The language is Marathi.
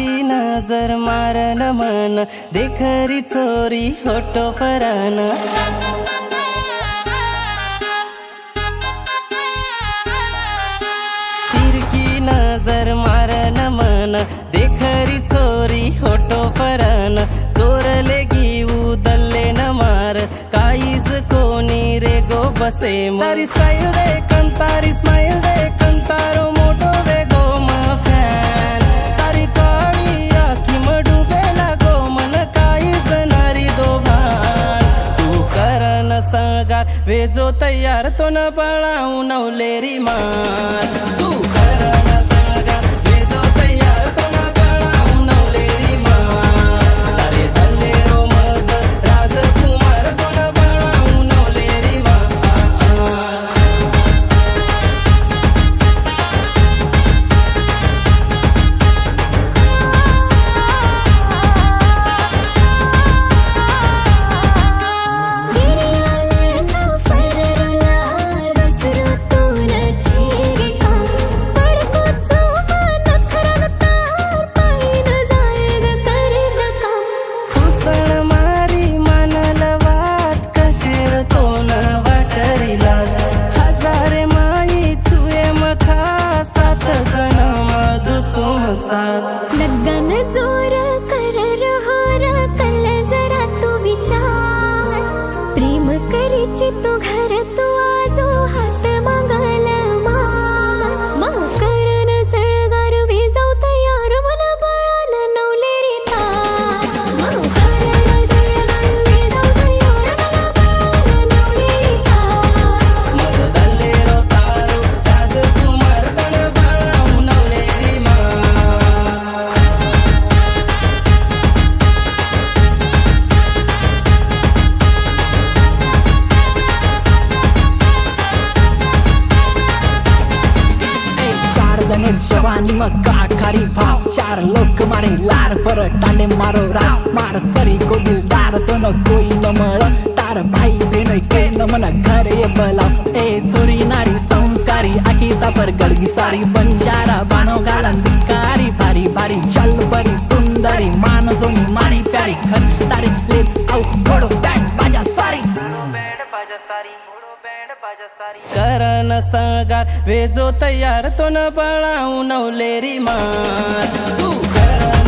तिरकी नजर मारन मन देखरी चोरी होटो फरन तिरकी नजर मारन मन देखरी चोरी होटो फरन चोरले गिऊ दल्ले न मार काहीच कोणी रे गो बसे तारी स्टाईल दे कंतारी स्माईल दे कंतारो मोटो वे गो मा फॅन तारी काळी आखी मडुबेला गो मन काहीच नारी दो भान तू करन संगार वेजो तयार तो न पळाऊ नवलेरी मार तू करन संगार वेजो तयार तो न पळाऊ नवलेरी मार तारे दल्ले रो मज राजकुमार तो न पळाऊ नवलेरी मार लगन जोर कर रहोर कल जरा तू विचार प्रेम करीची तू घर तू आजो हात मागल मार करण सळगार वेजाव तयार मन बळाल नवलेरी तार करण सळगार वेजाव तयार मन बळाल नवलेरी तार मज दल्ले रो तारू राजकुमार तन बळाऊ नवलेरी मार जवानी मग काकारी भाव चार लोक मारे लार पर टांडे मारो राव मार सरी को दिलदार तो न कोई न मळ तार भाई बहन के न मन घर ये बलाव ए चोरी नारी संस्कारी आकीता पर गडगी सारी बंजारा बानो गालन भिकारी भारी भारी चल बरी सुंदरी मान जो मारी प्यारी खर तारी ले आउ घोडो बँड बाजा सारी करन संगार वेजो तयार तो न पळाऊ नवलेरी मार तू करन